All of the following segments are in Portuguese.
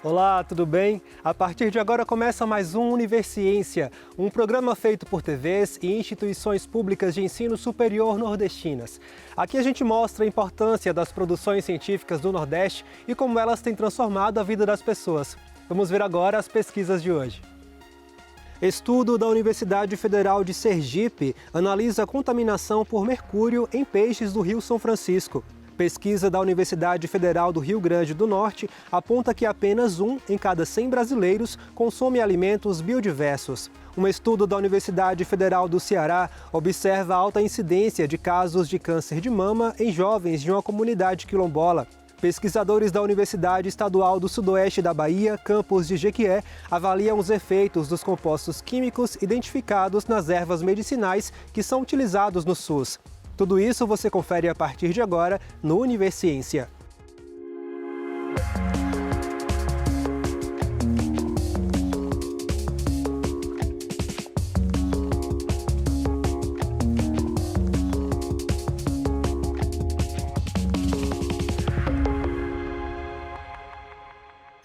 Olá, tudo bem? A partir de agora começa mais um Universiência, um programa feito por TVs e instituições públicas de ensino superior nordestinas. Aqui a gente mostra a importância das produções científicas do Nordeste e como elas têm transformado a vida das pessoas. Vamos ver agora as pesquisas de hoje. Estudo da Universidade Federal de Sergipe analisa a contaminação por mercúrio em peixes do Rio São Francisco. Pesquisa da Universidade Federal do Rio Grande do Norte aponta que apenas 1 em cada 100 brasileiros consome alimentos biodiversos. Um estudo da Universidade Federal do Ceará observa a alta incidência de casos de câncer de mama em jovens de uma comunidade quilombola. Pesquisadores da Universidade Estadual do Sudoeste da Bahia, campus de Jequié, avaliam os efeitos dos compostos químicos identificados nas ervas medicinais que são utilizados no SUS. Tudo isso você confere a partir de agora no Universiência.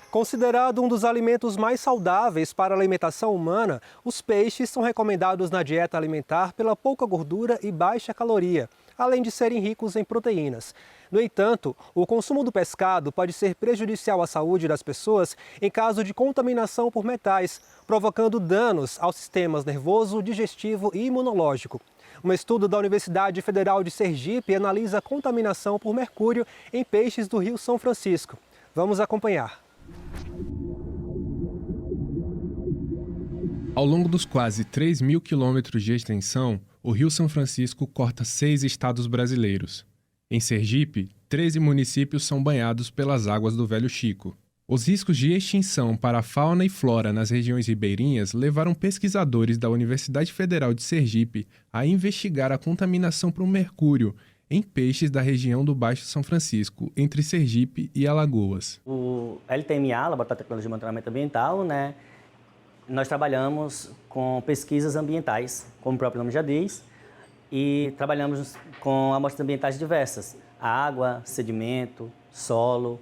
Considerado um dos alimentos mais saudáveis para a alimentação humana, os peixes são recomendados na dieta alimentar pela pouca gordura e baixa caloria, além de serem ricos em proteínas. No entanto, o consumo do pescado pode ser prejudicial à saúde das pessoas em caso de contaminação por metais, provocando danos aos sistemas nervoso, digestivo e imunológico. Um estudo da Universidade Federal de Sergipe analisa a contaminação por mercúrio em peixes do Rio São Francisco. Vamos acompanhar. Ao longo dos quase 3.000 quilômetros de extensão, o Rio São Francisco corta 6 estados brasileiros. Em Sergipe, 13 municípios são banhados pelas águas do Velho Chico. Os riscos de extinção para a fauna e flora nas regiões ribeirinhas levaram pesquisadores da Universidade Federal de Sergipe a investigar a contaminação por mercúrio em peixes da região do Baixo São Francisco, entre Sergipe e Alagoas. O LTMA, Laboratório de Tecnologia de Monitoramento Ambiental, nós trabalhamos com pesquisas ambientais, como o próprio nome já diz, e trabalhamos com amostras ambientais diversas: água, sedimento, solo,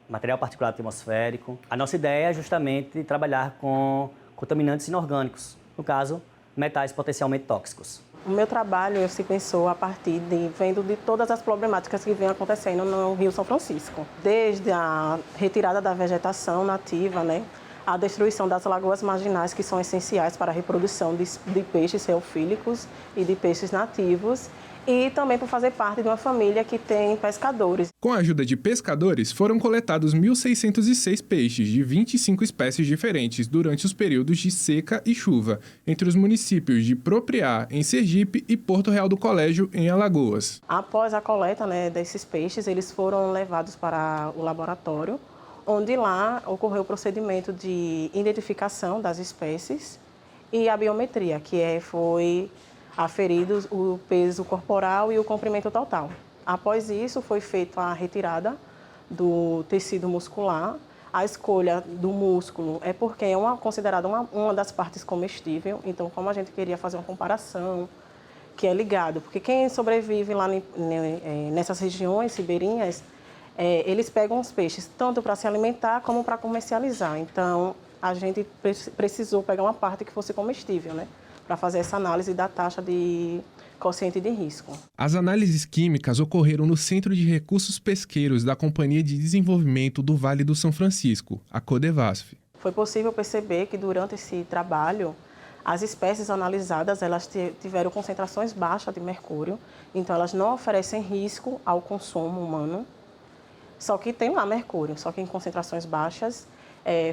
material particulado atmosférico. A nossa ideia é justamente trabalhar com contaminantes inorgânicos, no caso, metais potencialmente tóxicos. O meu trabalho se pensou a partir vendo de todas as problemáticas que vêm acontecendo no Rio São Francisco. Desde a retirada da vegetação nativa, a destruição das lagoas marginais, que são essenciais para a reprodução de peixes reofílicos e de peixes nativos, e também por fazer parte de uma família que tem pescadores. Com a ajuda de pescadores, foram coletados 1.606 peixes de 25 espécies diferentes durante os períodos de seca e chuva, entre os municípios de Propriá, em Sergipe, e Porto Real do Colégio, em Alagoas. Após a coleta desses peixes, eles foram levados para o laboratório, onde lá ocorreu o procedimento de identificação das espécies e a biometria, foi aferidos o peso corporal e o comprimento total. Após isso, foi feita a retirada do tecido muscular. A escolha do músculo é porque é considerada uma das partes comestível. Então, como a gente queria fazer uma comparação, que é ligado, porque quem sobrevive lá nessas regiões ribeirinhas, eles pegam os peixes tanto para se alimentar como para comercializar. Então, a gente precisou pegar uma parte que fosse comestível, para fazer essa análise da taxa de quociente de risco. As análises químicas ocorreram no Centro de Recursos Pesqueiros da Companhia de Desenvolvimento do Vale do São Francisco, a Codevasf. Foi possível perceber que durante esse trabalho, as espécies analisadas elas tiveram concentrações baixas de mercúrio, então elas não oferecem risco ao consumo humano, só que tem lá mercúrio, só que em concentrações baixas.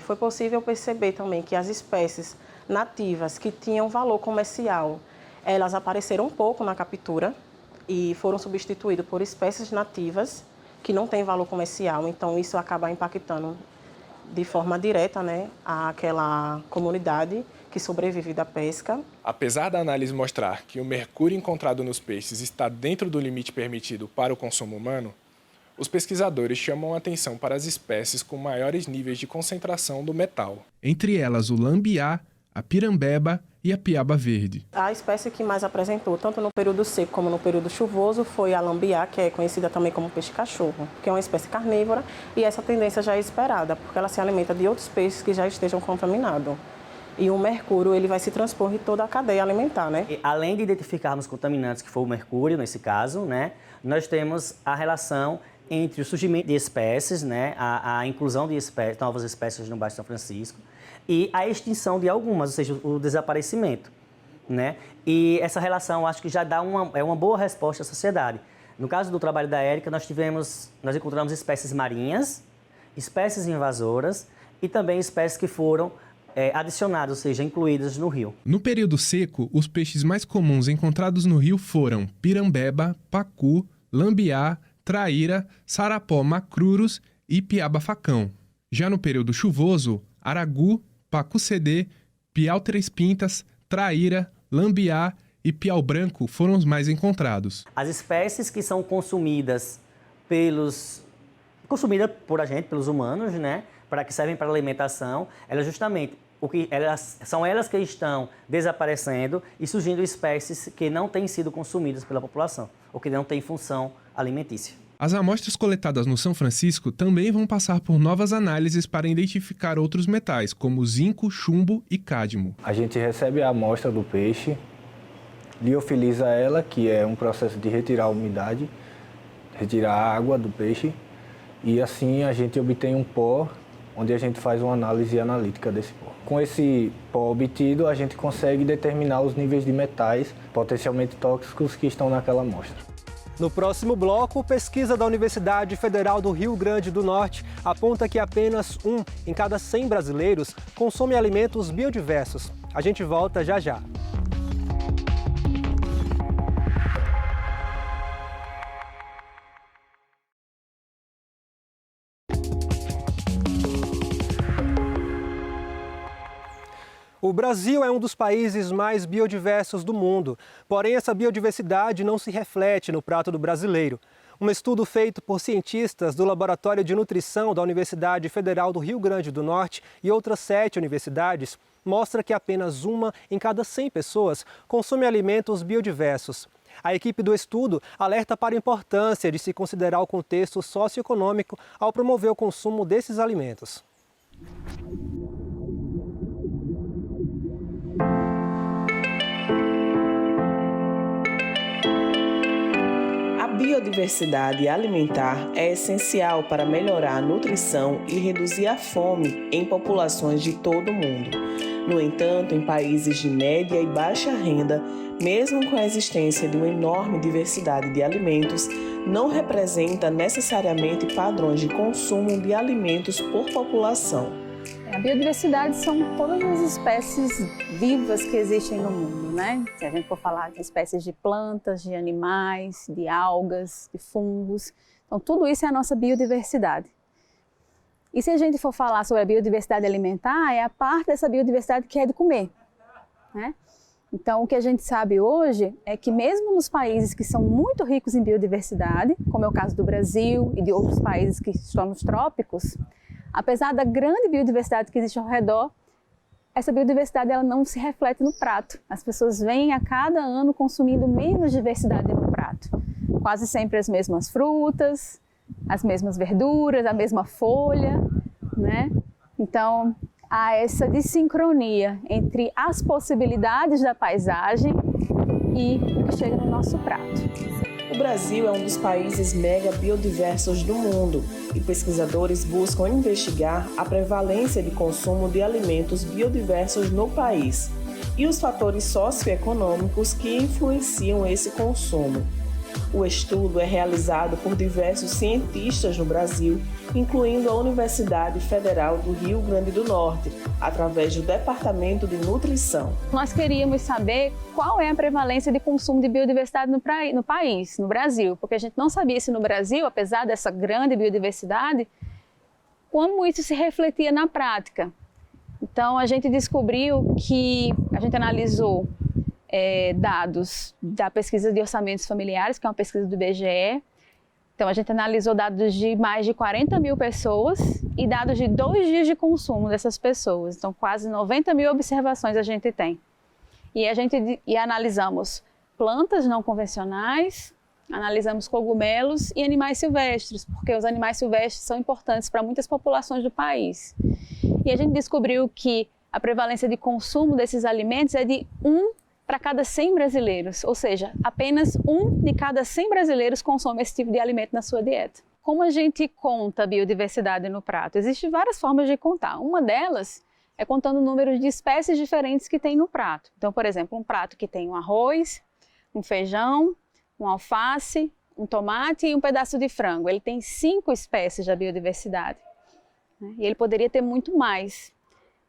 Foi possível perceber também que as espécies nativas que tinham valor comercial, elas apareceram um pouco na captura e foram substituídas por espécies nativas que não têm valor comercial. Então, isso acaba impactando de forma direta aquela comunidade que sobrevive da pesca. Apesar da análise mostrar que o mercúrio encontrado nos peixes está dentro do limite permitido para o consumo humano, os pesquisadores chamam a atenção para as espécies com maiores níveis de concentração do metal. Entre elas o lambiá, a pirambeba e a piaba verde. A espécie que mais apresentou, tanto no período seco como no período chuvoso, foi a lambiá, que é conhecida também como peixe-cachorro, que é uma espécie carnívora, e essa tendência já é esperada, porque ela se alimenta de outros peixes que já estejam contaminados. E o mercúrio, ele vai se transpor em toda a cadeia alimentar, né? E, além de identificarmos contaminantes, que foi o mercúrio nesse caso, né, nós temos a relação entre o surgimento de espécies, né, a inclusão de espécies, novas espécies no Baixo São Francisco, e a extinção de algumas, ou seja, o desaparecimento, né? E essa relação, acho que já dá uma boa resposta à sociedade. No caso do trabalho da Érica, nós encontramos espécies marinhas, espécies invasoras e também espécies que foram adicionadas, ou seja, incluídas no rio. No período seco, os peixes mais comuns encontrados no rio foram pirambeba, pacu, lambiá, traíra, sarapó macrurus e piaba-facão. Já no período chuvoso, aragu, pacu-cedê, piau três pintas, traíra, lambiá e piau branco foram os mais encontrados. As espécies que são consumidas por a gente, pelos humanos, né, que servem para alimentação, elas justamente são elas que estão desaparecendo e surgindo espécies que não têm sido consumidas pela população ou que não têm função alimentícia. As amostras coletadas no São Francisco também vão passar por novas análises para identificar outros metais, como zinco, chumbo e cádmio. A gente recebe a amostra do peixe, liofiliza ela, que é um processo de retirar a umidade, retirar a água do peixe, e assim a gente obtém um pó, onde a gente faz uma análise analítica desse pó. Com esse pó obtido, a gente consegue determinar os níveis de metais potencialmente tóxicos que estão naquela amostra. No próximo bloco, pesquisa da Universidade Federal do Rio Grande do Norte aponta que apenas 1 em cada 100 brasileiros consome alimentos biodiversos. A gente volta já já. O Brasil é um dos países mais biodiversos do mundo, porém essa biodiversidade não se reflete no prato do brasileiro. Um estudo feito por cientistas do Laboratório de Nutrição da Universidade Federal do Rio Grande do Norte e outras 7 universidades mostra que apenas 1 em cada 100 pessoas consome alimentos biodiversos. A equipe do estudo alerta para a importância de se considerar o contexto socioeconômico ao promover o consumo desses alimentos. A biodiversidade alimentar é essencial para melhorar a nutrição e reduzir a fome em populações de todo o mundo. No entanto, em países de média e baixa renda, mesmo com a existência de uma enorme diversidade de alimentos, não representa necessariamente padrões de consumo de alimentos por população. A biodiversidade são todas as espécies vivas que existem no mundo, né? Se a gente for falar de espécies de plantas, de animais, de algas, de fungos, então tudo isso é a nossa biodiversidade. E se a gente for falar sobre a biodiversidade alimentar, é a parte dessa biodiversidade que é de comer, né? Então, o que a gente sabe hoje é que mesmo nos países que são muito ricos em biodiversidade, como é o caso do Brasil e de outros países que estão nos trópicos, apesar da grande biodiversidade que existe ao redor, essa biodiversidade ela não se reflete no prato. As pessoas vêm a cada ano consumindo menos diversidade no prato. Quase sempre as mesmas frutas, as mesmas verduras, a mesma folha, né? Então, há essa dissincronia entre as possibilidades da paisagem e o que chega no nosso prato. O Brasil é um dos países mega biodiversos do mundo e pesquisadores buscam investigar a prevalência de consumo de alimentos biodiversos no país e os fatores socioeconômicos que influenciam esse consumo. O estudo é realizado por diversos cientistas no Brasil, incluindo a Universidade Federal do Rio Grande do Norte, através do Departamento de Nutrição. Nós queríamos saber qual é a prevalência de consumo de biodiversidade no país, no Brasil, porque a gente não sabia se no Brasil, apesar dessa grande biodiversidade, como isso se refletia na prática. Então, a gente descobriu que a gente analisou dados da pesquisa de orçamentos familiares, que é uma pesquisa do IBGE, Então, a gente analisou dados de mais de 40 mil pessoas e dados de 2 dias de consumo dessas pessoas. Então, quase 90 mil observações a gente tem. E analisamos plantas não convencionais, analisamos cogumelos e animais silvestres, porque os animais silvestres são importantes para muitas populações do país. E a gente descobriu que a prevalência de consumo desses alimentos é de 1 para cada 100 brasileiros, ou seja, apenas 1 de cada 100 brasileiros consome esse tipo de alimento na sua dieta. Como a gente conta a biodiversidade no prato? Existem várias formas de contar. Uma delas é contando o número de espécies diferentes que tem no prato. Então, por exemplo, um prato que tem um arroz, um feijão, um alface, um tomate e um pedaço de frango. Ele tem 5 espécies da biodiversidade, né? E ele poderia ter muito mais.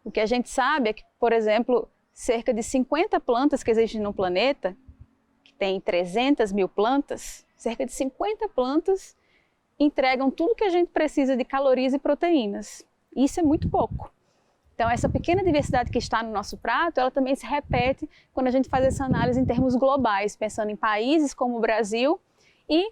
O que a gente sabe é que, por exemplo, cerca de 50 plantas que existem no planeta, que tem 300 mil plantas, cerca de 50 plantas entregam tudo que a gente precisa de calorias e proteínas. Isso é muito pouco. Então, essa pequena diversidade que está no nosso prato, ela também se repete quando a gente faz essa análise em termos globais, pensando em países como o Brasil e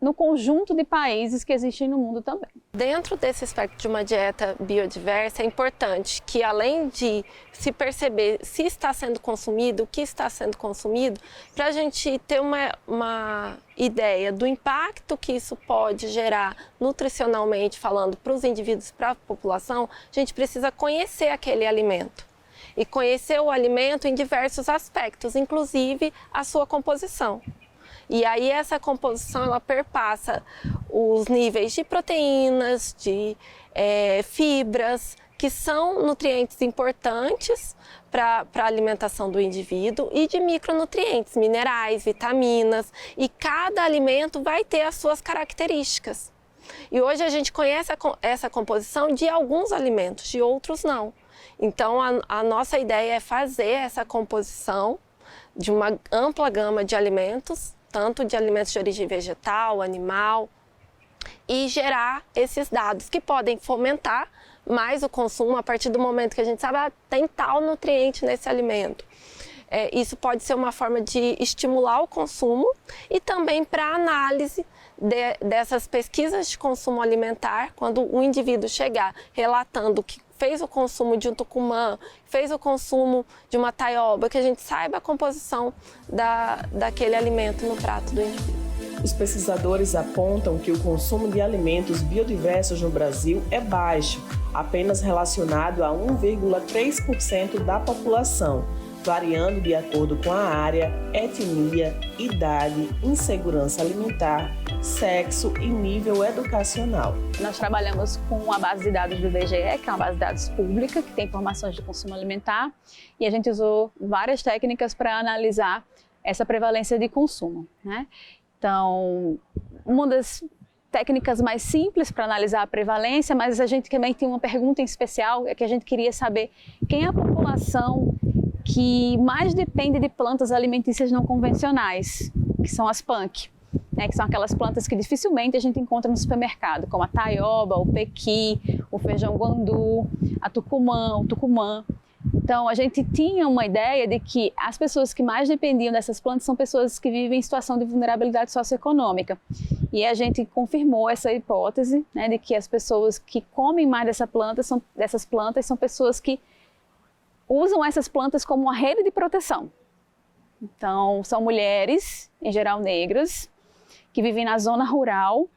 no conjunto de países que existem no mundo também. Dentro desse aspecto de uma dieta biodiversa, é importante que, além de se perceber se está sendo consumido, o que está sendo consumido, para a gente ter uma ideia do impacto que isso pode gerar nutricionalmente falando para os indivíduos, para a população, a gente precisa conhecer aquele alimento. E conhecer o alimento em diversos aspectos, inclusive a sua composição. E aí essa composição ela perpassa os níveis de proteínas, de fibras, que são nutrientes importantes para a alimentação do indivíduo, e de micronutrientes, minerais, vitaminas, e cada alimento vai ter as suas características. E hoje a gente conhece essa composição de alguns alimentos, de outros não. Então a nossa ideia é fazer essa composição de uma ampla gama de alimentos, tanto de alimentos de origem vegetal, animal, e gerar esses dados que podem fomentar mais o consumo a partir do momento que a gente sabe tem tal nutriente nesse alimento. Isso pode ser uma forma de estimular o consumo e também para análise dessas pesquisas de consumo alimentar, quando o indivíduo chegar relatando que fez o consumo de um tucumã, fez o consumo de uma taioba, que a gente saiba a composição daquele alimento no prato do indivíduo. Os pesquisadores apontam que o consumo de alimentos biodiversos no Brasil é baixo, apenas relacionado a 1,3% da população, variando de acordo com a área, etnia, idade, insegurança alimentar, sexo e nível educacional. Nós trabalhamos com a base de dados do IBGE, que é uma base de dados pública, que tem informações de consumo alimentar, e a gente usou várias técnicas para analisar essa prevalência de consumo, né? Então, uma das técnicas mais simples para analisar a prevalência, mas a gente também tem uma pergunta em especial, é que a gente queria saber quem é a população que mais depende de plantas alimentícias não convencionais, que são as PANC, né, que são aquelas plantas que dificilmente a gente encontra no supermercado, como a taioba, o pequi, o feijão guandu, a tucumã, o tucumã. Então, a gente tinha uma ideia de que as pessoas que mais dependiam dessas plantas são pessoas que vivem em situação de vulnerabilidade socioeconômica. E a gente confirmou essa hipótese, né, de que as pessoas que comem mais dessas plantas são pessoas que usam essas plantas como uma rede de proteção. Então, são mulheres, em geral negras, que vivem na zona rural,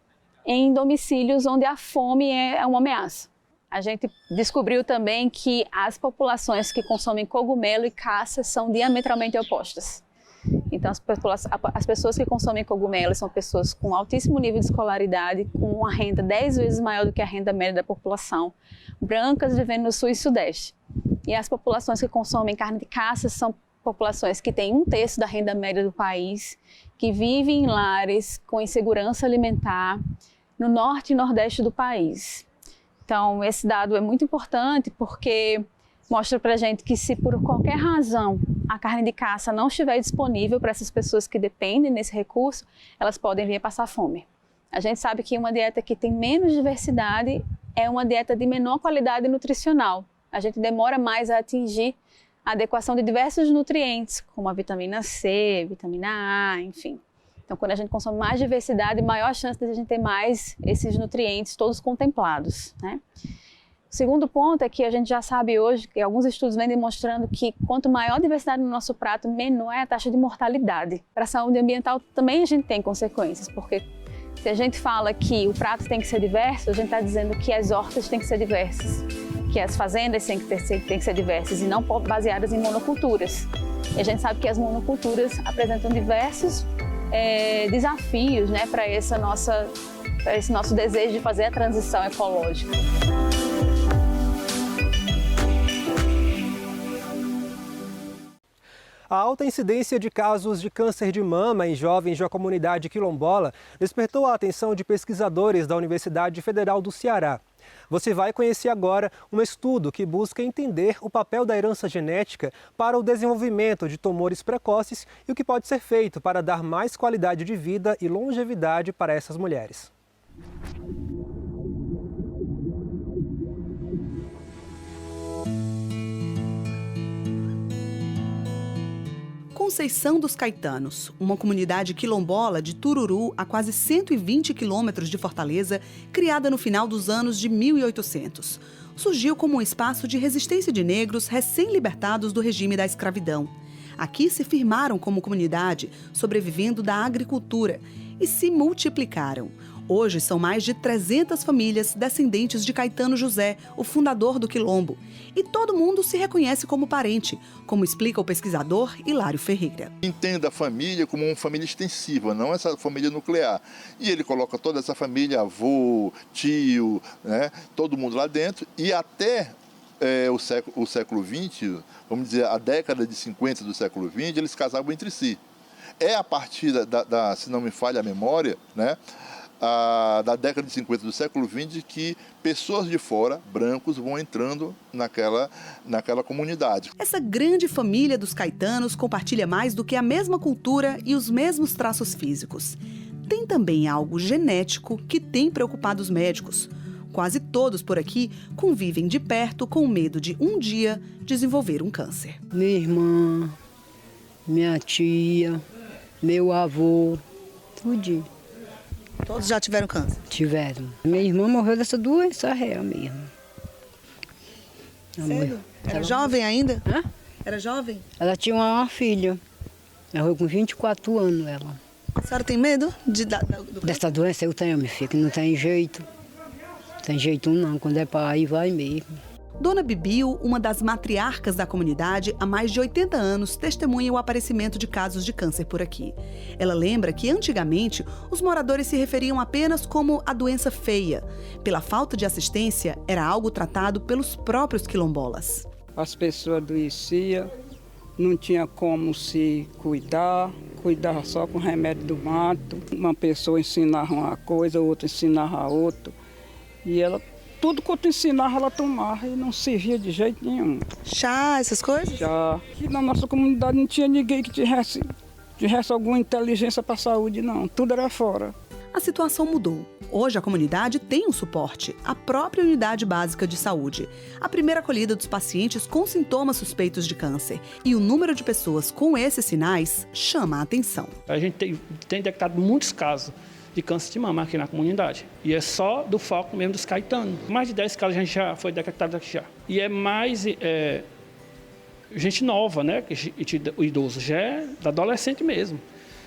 em domicílios onde a fome é uma ameaça. A gente descobriu também que as populações que consomem cogumelo e caça são diametralmente opostas. Então, as pessoas que consomem cogumelos são pessoas com altíssimo nível de escolaridade, com uma renda 10 vezes maior do que a renda média da população, brancas vivendo no sul e sudeste. E as populações que consomem carne de caça são populações que têm 1/3 da renda média do país, que vivem em lares com insegurança alimentar no norte e nordeste do país. Então, esse dado é muito importante porque mostra para a gente que se por qualquer razão a carne de caça não estiver disponível para essas pessoas que dependem desse recurso, elas podem vir a passar fome. A gente sabe que uma dieta que tem menos diversidade é uma dieta de menor qualidade nutricional. A gente demora mais a atingir a adequação de diversos nutrientes, como a vitamina C, vitamina A, enfim. Então, quando a gente consome mais diversidade, maior a chance de a gente ter mais esses nutrientes todos contemplados, né? O segundo ponto é que a gente já sabe hoje, que alguns estudos vêm demonstrando que quanto maior a diversidade no nosso prato, menor é a taxa de mortalidade. Para a saúde ambiental também a gente tem consequências, porque se a gente fala que o prato tem que ser diverso, a gente está dizendo que as hortas têm que ser diversas, que as fazendas têm que ser diversas e não baseadas em monoculturas. E a gente sabe que as monoculturas apresentam diversos desafios, né, para esse nosso desejo de fazer a transição ecológica. A alta incidência de casos de câncer de mama em jovens da comunidade quilombola despertou a atenção de pesquisadores da Universidade Federal do Ceará. Você vai conhecer agora um estudo que busca entender o papel da herança genética para o desenvolvimento de tumores precoces e o que pode ser feito para dar mais qualidade de vida e longevidade para essas mulheres. Conceição dos Caetanos, uma comunidade quilombola de Tururu, a quase 120 quilômetros de Fortaleza, criada no final dos anos de 1800. Surgiu como um espaço de resistência de negros recém-libertados do regime da escravidão. Aqui se firmaram como comunidade, sobrevivendo da agricultura, e se multiplicaram. Hoje são mais de 300 famílias descendentes de Caetano José, o fundador do Quilombo. E todo mundo se reconhece como parente, como explica o pesquisador Hilário Ferreira. Entenda a família como uma família extensiva, não essa família nuclear. E ele coloca toda essa família, avô, tio, né, todo mundo lá dentro. E até o século XX, vamos dizer, a década de 50 do século XX, eles casavam entre si. É a partir se não me falha a memória, né, da década de 50 do século XX que pessoas de fora, brancos, vão entrando naquela comunidade. Essa grande família dos caetanos compartilha mais do que a mesma cultura e os mesmos traços físicos. Tem também algo genético que tem preocupado os médicos. Quase todos por aqui convivem de perto com o medo de um dia desenvolver um câncer. Minha irmã, minha tia, meu avô, tudinho. Todos já tiveram câncer? Tiveram. Minha irmã morreu dessa doença real mesmo. Sério? Era jovem ainda? Hã? Era jovem? Ela tinha uma filha. Ela foi com 24 anos, ela. A senhora tem medo dessa doença? Eu tenho, minha filha, que não tem jeito. Não tem jeito não, quando é para ir, vai mesmo. Dona Bibio, uma das matriarcas da comunidade, há mais de 80 anos, testemunha o aparecimento de casos de câncer por aqui. Ela lembra que, antigamente, os moradores se referiam apenas como a doença feia. Pela falta de assistência, era algo tratado pelos próprios quilombolas. As pessoas adoeciam, não tinha como se cuidava só com remédio do mato. Uma pessoa ensinava uma coisa, outra ensinava outra. E ela... Tudo quanto ensinava, ela tomava e não servia de jeito nenhum. Chá, essas coisas? Chá. Aqui na nossa comunidade não tinha ninguém que tivesse alguma inteligência para a saúde, não. Tudo era fora. A situação mudou. Hoje a comunidade tem um suporte, a própria unidade básica de saúde. A primeira acolhida dos pacientes com sintomas suspeitos de câncer. E o número de pessoas com esses sinais chama a atenção. A gente tem detectado muitos casos de câncer de mama aqui na comunidade. E é só do foco mesmo dos caetanos. Mais de 10 casos a gente já foi detectado aqui já. E é mais gente nova, né? O idoso já é da adolescente mesmo.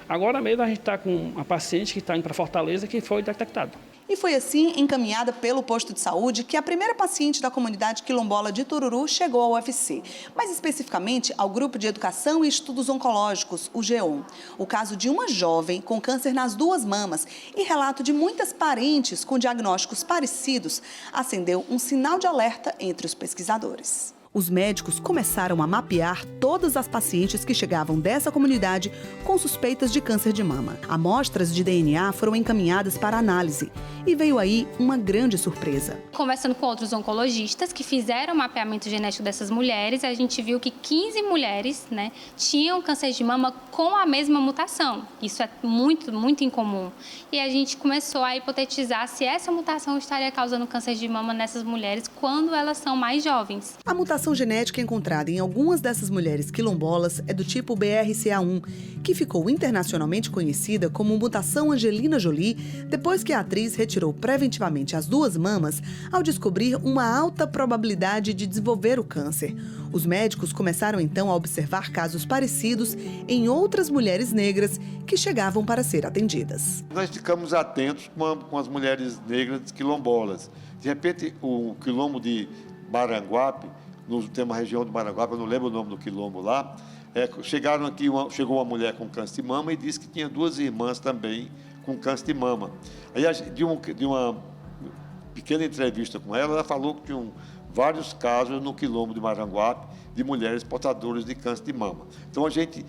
Agora mesmo a gente está com uma paciente que está indo para Fortaleza que foi detectada. E foi assim, encaminhada pelo posto de saúde, que a primeira paciente da comunidade quilombola de Tururu chegou ao UFC, mais especificamente ao Grupo de Educação e Estudos Oncológicos, o GEON. O caso de uma jovem com câncer nas duas mamas e relato de muitas parentes com diagnósticos parecidos acendeu um sinal de alerta entre os pesquisadores. Os médicos começaram a mapear todas as pacientes que chegavam dessa comunidade com suspeitas de câncer de mama. Amostras de DNA foram encaminhadas para análise e veio aí uma grande surpresa. Conversando com outros oncologistas que fizeram o mapeamento genético dessas mulheres, a gente viu que 15 mulheres, né, tinham câncer de mama com a mesma mutação. Isso é muito, muito incomum. E a gente começou a hipotetizar se essa mutação estaria causando câncer de mama nessas mulheres quando elas são mais jovens. A mutação mutação genética encontrada em algumas dessas mulheres quilombolas é do tipo BRCA1, que ficou internacionalmente conhecida como mutação Angelina Jolie, depois que a atriz retirou preventivamente as 2 mamas ao descobrir uma alta probabilidade de desenvolver o câncer. Os médicos começaram então a observar casos parecidos em outras mulheres negras que chegavam para ser atendidas. Nós ficamos atentos com as mulheres negras quilombolas. De repente, o quilombo de Maranguape, tem uma região de Maranguape, eu não lembro o nome do quilombo lá, chegou uma mulher com câncer de mama e disse que tinha 2 irmãs também com câncer de mama. Aí, de uma pequena entrevista com ela falou que tinham vários casos no quilombo de Maranguape de mulheres portadoras de câncer de mama. Então, a gente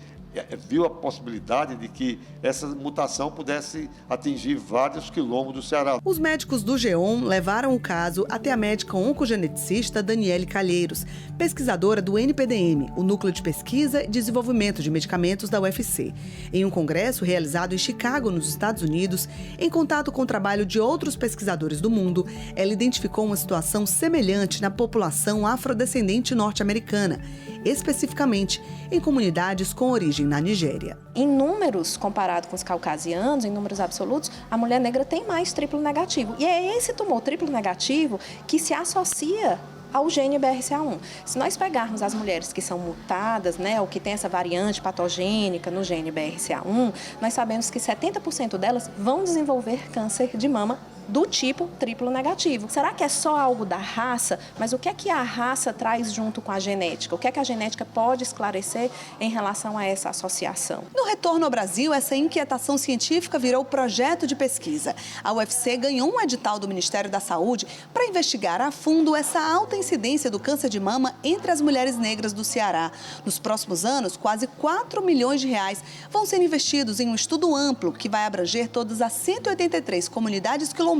viu a possibilidade de que essa mutação pudesse atingir vários quilombos do Ceará. Os médicos do GEON levaram o caso até a médica oncogeneticista Daniele Calheiros, pesquisadora do NPDM, o Núcleo de Pesquisa e Desenvolvimento de Medicamentos da UFC. Em um congresso realizado em Chicago, nos Estados Unidos, em contato com o trabalho de outros pesquisadores do mundo, ela identificou uma situação semelhante na população afrodescendente norte-americana, especificamente em comunidades com origem na Nigéria. Em números, comparado com os caucasianos, em números absolutos, a mulher negra tem mais triplo negativo. E é esse tumor triplo negativo que se associa ao gene BRCA1. Se nós pegarmos as mulheres que são mutadas, ou que tem essa variante patogênica no gene BRCA1, nós sabemos que 70% delas vão desenvolver câncer de mama do tipo triplo negativo. Será que é só algo da raça? Mas o que é que a raça traz junto com a genética? O que é que a genética pode esclarecer em relação a essa associação? No retorno ao Brasil, essa inquietação científica virou projeto de pesquisa. A UFC ganhou um edital do Ministério da Saúde para investigar a fundo essa alta incidência do câncer de mama entre as mulheres negras do Ceará. Nos próximos anos, quase 4 milhões de reais vão ser investidos em um estudo amplo que vai abranger todas as 183 comunidades quilombolas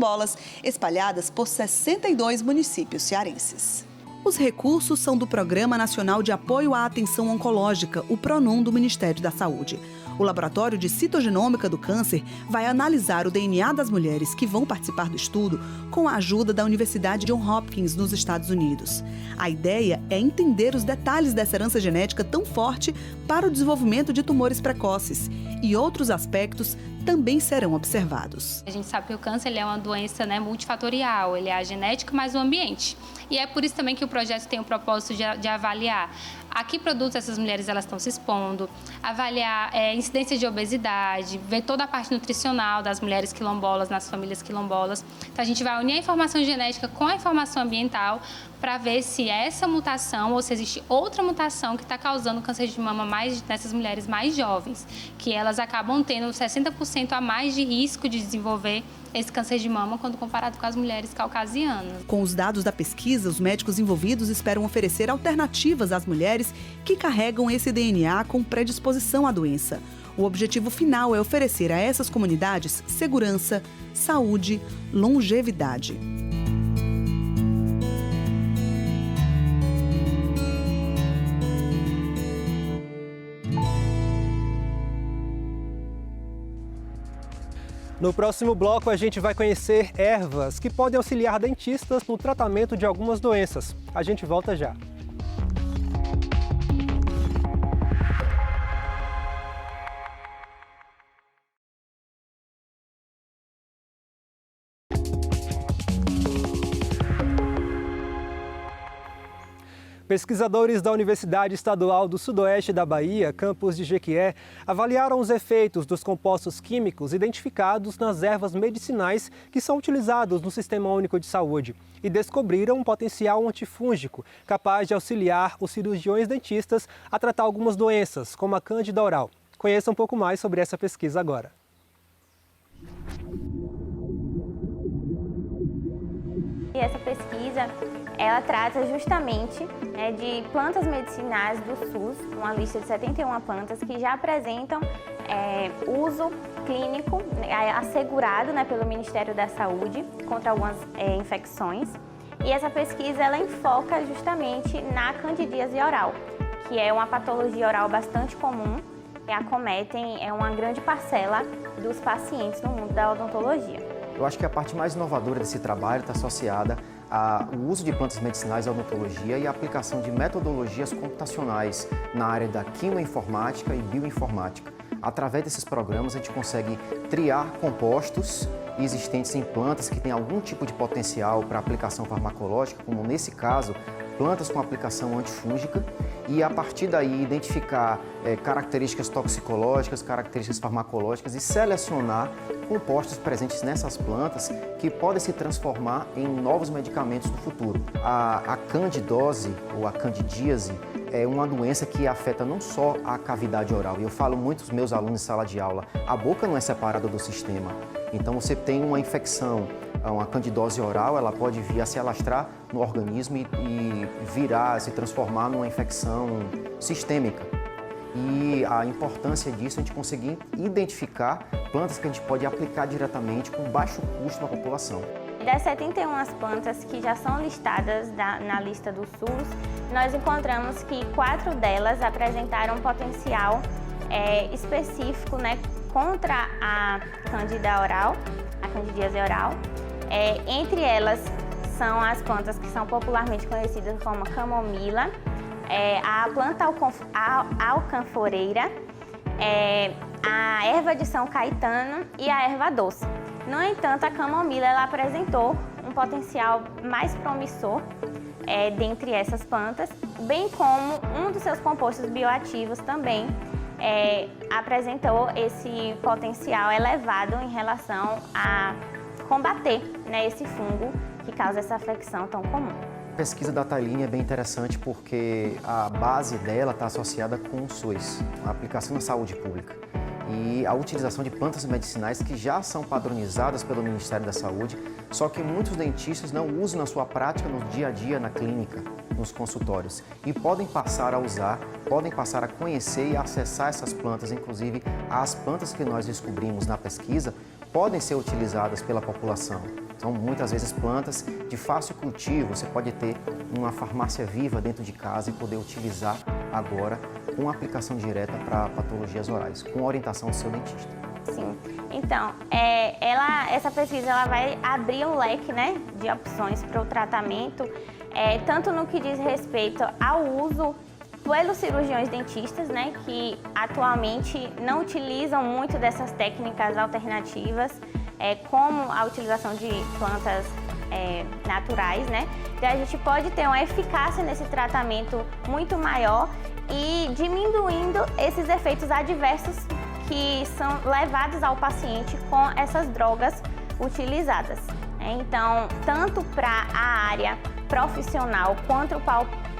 espalhadas por 62 municípios cearenses. Os recursos são do Programa Nacional de Apoio à Atenção Oncológica, o PRONUM do Ministério da Saúde. O Laboratório de Citogenômica do Câncer vai analisar o DNA das mulheres que vão participar do estudo com a ajuda da Universidade Johns Hopkins, nos Estados Unidos. A ideia é entender os detalhes dessa herança genética tão forte para o desenvolvimento de tumores precoces, e outros aspectos também serão observados. A gente sabe que o câncer é uma doença multifatorial, ele é a genética mais o ambiente. E é por isso também que o projeto tem o propósito de avaliar a que produtos essas mulheres elas estão se expondo, avaliar incidência de obesidade, ver toda a parte nutricional das mulheres quilombolas, nas famílias quilombolas. Então a gente vai unir a informação genética com a informação ambiental para ver se essa mutação ou se existe outra mutação que está causando câncer de mama nessas mulheres mais jovens, que elas acabam tendo 60% a mais de risco de desenvolver esse câncer de mama quando comparado com as mulheres caucasianas. Com os dados da pesquisa, os médicos envolvidos esperam oferecer alternativas às mulheres que carregam esse DNA com predisposição à doença. O objetivo final é oferecer a essas comunidades segurança, saúde, longevidade. No próximo bloco, a gente vai conhecer ervas que podem auxiliar dentistas no tratamento de algumas doenças. A gente volta já. Pesquisadores da Universidade Estadual do Sudoeste da Bahia, campus de Jequié, avaliaram os efeitos dos compostos químicos identificados nas ervas medicinais que são utilizados no Sistema Único de Saúde e descobriram um potencial antifúngico capaz de auxiliar os cirurgiões dentistas a tratar algumas doenças, como a cândida oral. Conheça um pouco mais sobre essa pesquisa agora. E essa pesquisa, ela trata justamente de plantas medicinais do SUS, uma lista de 71 plantas que já apresentam uso clínico assegurado pelo Ministério da Saúde contra algumas infecções. E essa pesquisa ela enfoca justamente na candidíase oral, que é uma patologia oral bastante comum e acometem uma grande parcela dos pacientes no mundo da odontologia. Eu acho que a parte mais inovadora desse trabalho está associada o uso de plantas medicinais, a odontologia e a aplicação de metodologias computacionais na área da quimioinformática e bioinformática. Através desses programas, a gente consegue triar compostos existentes em plantas que têm algum tipo de potencial para aplicação farmacológica, como nesse caso, plantas com aplicação antifúngica, e a partir daí identificar características toxicológicas, características farmacológicas e selecionar compostos presentes nessas plantas que podem se transformar em novos medicamentos no futuro. A candidose ou a candidíase é uma doença que afeta não só a cavidade oral, e eu falo muito aos meus alunos em sala de aula, a boca não é separada do sistema. Então você tem uma infecção, uma candidose oral, ela pode vir a se alastrar no organismo e virar, se transformar numa infecção sistêmica. E a importância disso é a gente conseguir identificar plantas que a gente pode aplicar diretamente com baixo custo para a população. Das 71 plantas que já são listadas na lista do SUS, nós encontramos que 4 delas apresentaram potencial específico, né, contra a candida oral, a candidíase oral. Entre elas são as plantas que são popularmente conhecidas como camomila, a planta alcanforeira, a erva de São Caetano e a erva doce. No entanto, a camomila ela apresentou um potencial mais promissor dentre essas plantas, bem como um dos seus compostos bioativos também apresentou esse potencial elevado em relação a combater, né, esse fungo que causa essa afecção tão comum. A pesquisa da Tailine é bem interessante porque a base dela está associada com o SUS, a aplicação na saúde pública, e a utilização de plantas medicinais que já são padronizadas pelo Ministério da Saúde, só que muitos dentistas não usam na sua prática no dia a dia, na clínica, nos consultórios, e podem passar a usar, podem passar a conhecer e acessar essas plantas, inclusive as plantas que nós descobrimos na pesquisa podem ser utilizadas pela população. São muitas vezes plantas de fácil cultivo, você pode ter uma farmácia viva dentro de casa e poder utilizar agora com aplicação direta para patologias orais, com orientação do seu dentista. Sim, então, essa pesquisa ela vai abrir um leque, né, de opções para o tratamento, tanto no que diz respeito ao uso pelos cirurgiões dentistas, né, que atualmente não utilizam muito dessas técnicas alternativas, como a utilização de plantas naturais, né? Então a gente pode ter uma eficácia nesse tratamento muito maior e diminuindo esses efeitos adversos que são levados ao paciente com essas drogas utilizadas. Então, tanto para a área profissional quanto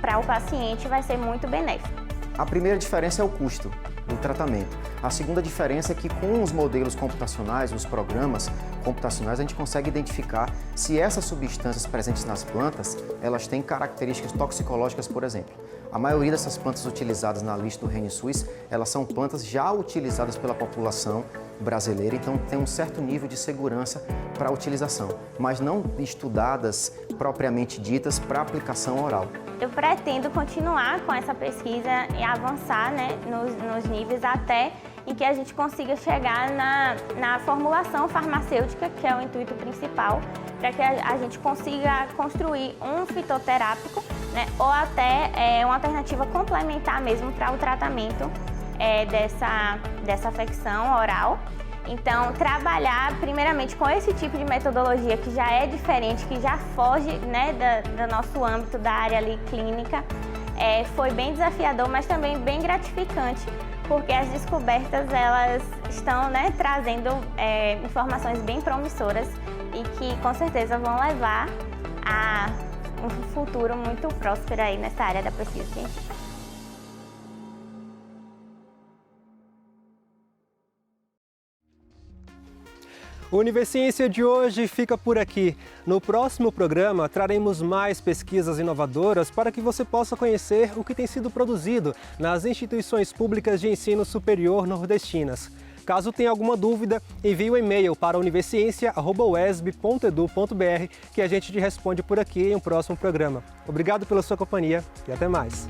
para o paciente vai ser muito benéfico. A primeira diferença é o custo do tratamento. A segunda diferença é que com os modelos computacionais, os programas computacionais, a gente consegue identificar se essas substâncias presentes nas plantas, elas têm características toxicológicas, por exemplo. A maioria dessas plantas utilizadas na lista do RNSUS, elas são plantas já utilizadas pela população brasileira, então tem um certo nível de segurança para a utilização, mas não estudadas propriamente ditas para aplicação oral. Eu pretendo continuar com essa pesquisa e avançar, né, nos níveis até em que a gente consiga chegar na formulação farmacêutica, que é o intuito principal, para que a gente consiga construir um fitoterápico, né, ou até uma alternativa complementar mesmo para o tratamento dessa afecção oral. Então, trabalhar primeiramente com esse tipo de metodologia que já é diferente, que já foge, né, do nosso âmbito da área ali clínica, foi bem desafiador, mas também bem gratificante, porque as descobertas elas estão, né, trazendo informações bem promissoras e que com certeza vão levar a um futuro muito próspero aí nessa área da pesquisa científica. O Universiência de hoje fica por aqui. No próximo programa, traremos mais pesquisas inovadoras para que você possa conhecer o que tem sido produzido nas instituições públicas de ensino superior nordestinas. Caso tenha alguma dúvida, envie um e-mail para universiencia@uesb.edu.br que a gente te responde por aqui em um próximo programa. Obrigado pela sua companhia e até mais.